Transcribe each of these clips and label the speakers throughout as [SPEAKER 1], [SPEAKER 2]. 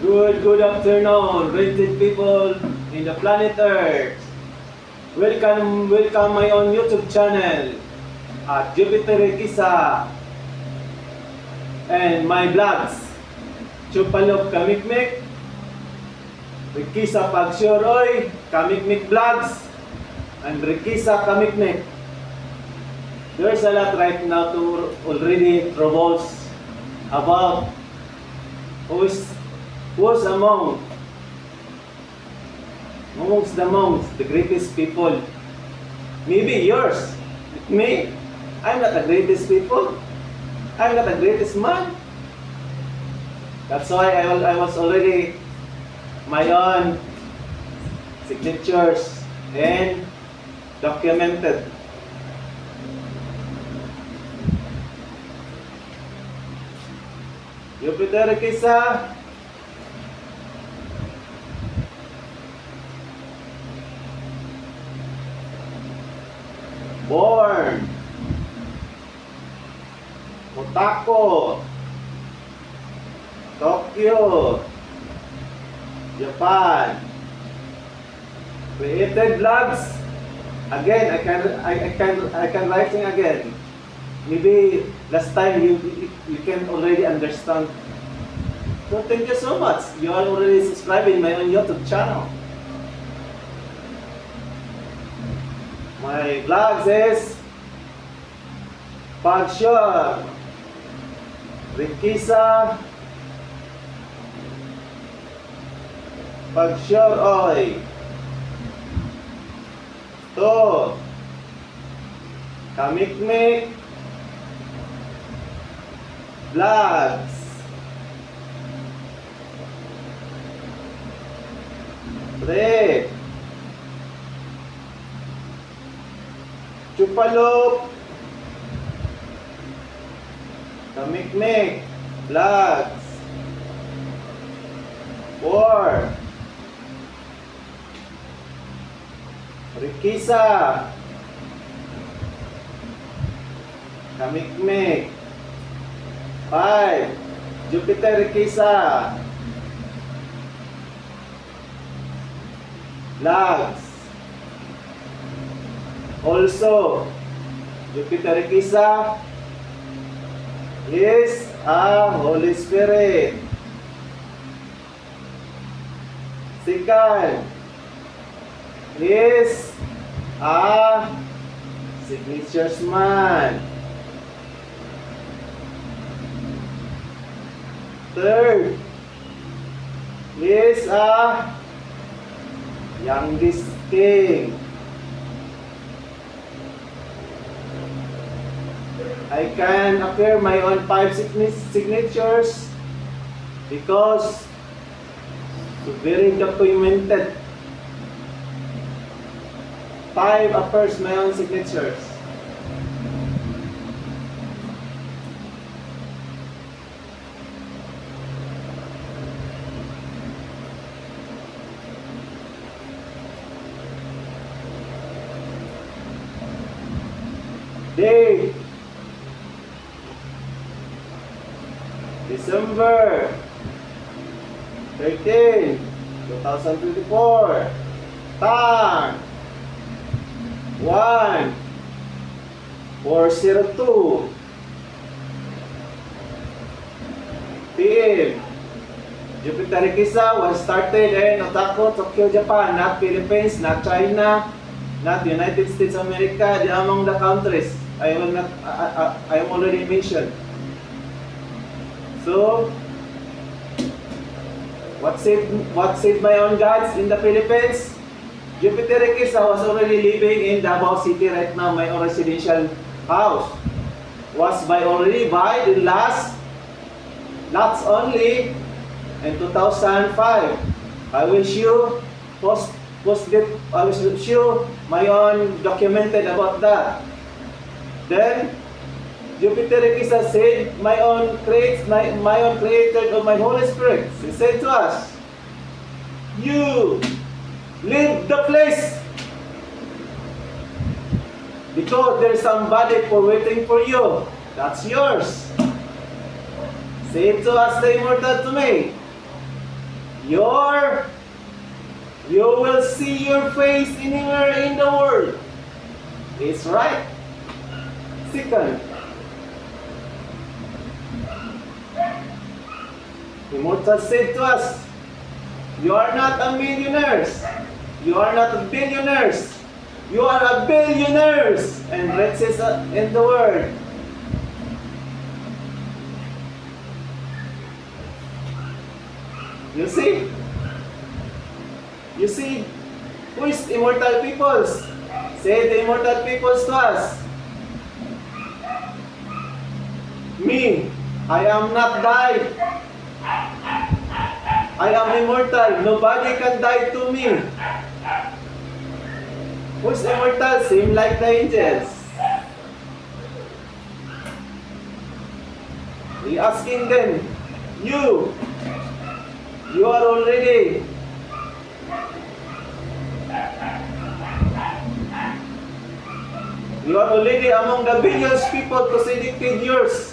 [SPEAKER 1] Good afternoon, great people in the planet Earth. Welcome my own YouTube channel at Jupiter Kisa and my vlogs. Chupalok Kamikmik, Rikisa Pagsyoroy, Kamikmik Vlogs, and Rikisa Kamikmik. There's a lot right now to already revolves about who's amongst the greatest people. Maybe yours. Me, I'm not the greatest people. I'm not the greatest man. That's why I was already my own signatures and documented. Jupiter Kisa, born Otako, Tokyo, Japan. Created vlogs. Again, I can writing again. Maybe last time you can already understand. So thank you so much. You are already subscribing my own YouTube channel. My vlogs is Pagsure, Rikisa, Pagsure Oy, To, Kamikmik, Vlogs, Pre, Chupalok, Kamikmik, Vlogs, 4, Rikisa, Kamikmik, 5, Jupiter Rikisa, Vlogs. Also, Jupiter Rikisa is a Holy Spirit. Second is a signatures man. Third is a youngest king. I can appear my own 5 signatures because very documented. 5 appears my own signatures. Date December 13, 2024. Time 1:402 PM. Jupiter Kisa was started in Otako, Tokyo, Japan, not Philippines, not China, not United States of America, the among the countries. I am already mentioned. So, what saved my own gods in the Philippines? Jupiter Kisa was already living in Davao City right now. My own residential house was already by the last only in 2005. I will show I will show my own documented about that. Then Jupiter Kisa said my own creator of my Holy Spirit. He said to us, you leave the place because there's somebody for waiting for you. That's yours. Say it to us, the immortal to me. your you will see your face anywhere in the world. It's right. Second, Immortal said to us, you are not a millionaires. You are not a billionaires. You are a billionaires. And that says in the word. You see? You see? Who is immortal peoples? Say the immortal peoples to us. Me, I am not died. I am immortal. Nobody can die to me. Who's immortal? Same like the angels. He asking them, you are already among the billions people to selected yours.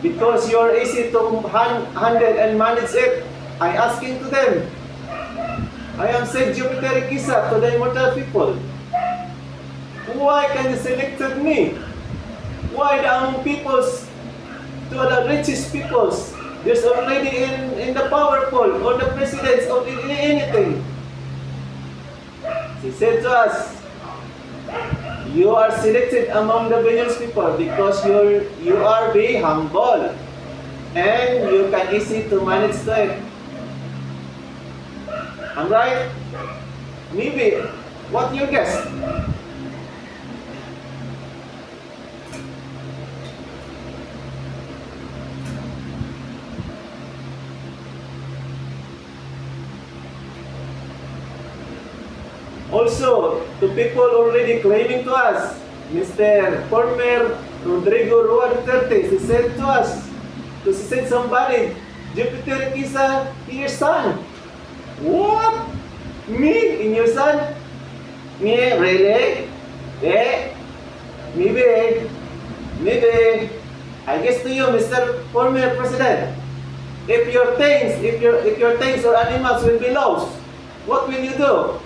[SPEAKER 1] Because you are easy to handle and manage it. I asking to them. I am said Jupiter Kisa to the immortal people. Why can you select me? Why the among peoples to the richest peoples? There's already in the powerful or the presidents or in anything. He said to us, you are selected among the billions people because you are very humble and you can easy to manage it. I'm right? Maybe. What you guess? Also, to people already claiming to us, Mr. former Rodrigo Rua Duterte, he said to us, to send somebody, Jupiter Kisa, your son. What? Me? In your son? Me? Really? Maybe. I guess to you, Mr. former President, if your things or animals will be lost, what will you do?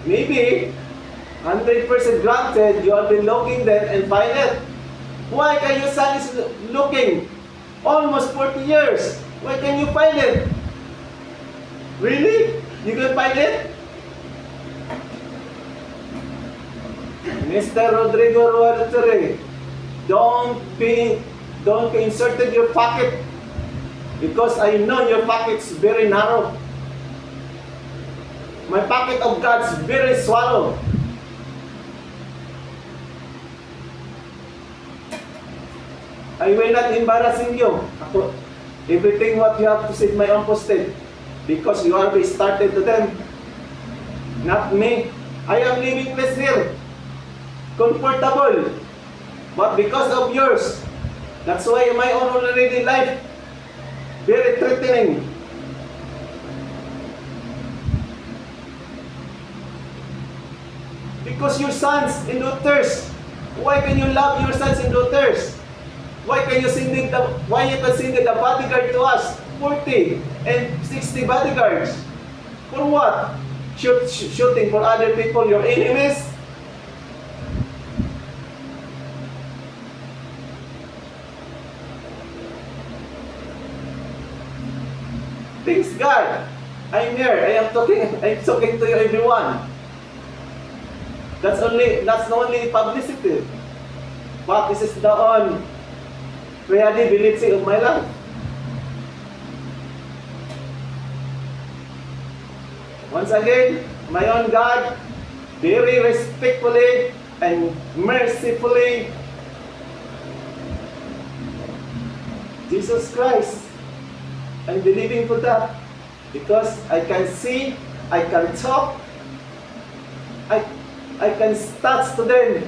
[SPEAKER 1] Maybe 100% granted you have been looking them and find it. Why can your son is looking almost 40 years? Why can you find it? Really? You can find it? Mr. Rodrigo Rua Duterte, don't be inserted your pocket because I know your pocket's very narrow. My pocket of God's very swallow. I will not embarrassing you. Everything what you have to say my own posted. Because you already started to them. Not me. I am living less here. Comfortable. But because of yours. That's why my own already life very threatening. Because your sons and daughters, why can you love your sons and daughters? Why can you send the bodyguard to us? 40 and 60 bodyguards. For what? Shooting for other people, your enemies? Thanks God. I'm here. I'm talking to you everyone. That's not only publicity, but this is the own credibility of my life. Once again, my own God, very respectfully and mercifully, Jesus Christ, I'm believing for that because I can see, I can talk, I can start to them.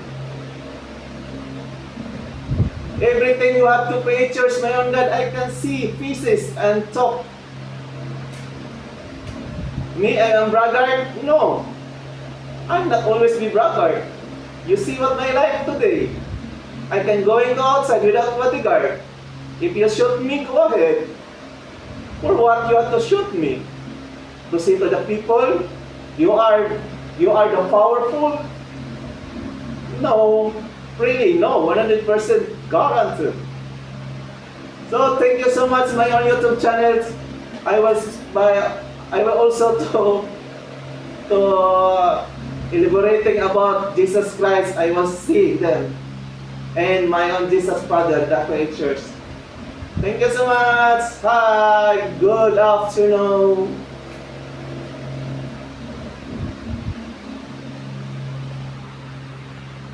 [SPEAKER 1] Everything you have to creatures, my own God, I can see pieces and talk. Me, I am braggart? No. I'm not always be braggart. You see what my life today. I can go outside without bodyguard. If you shoot me, go ahead. For what you have to shoot me? To say to the people, you are the powerful? No, really, no, 100% guaranteed. So thank you so much my own YouTube channels. I will also to elaborating about Jesus Christ. I will see them and my own Jesus Father, the creatures. Thank you so much. Hi, good afternoon.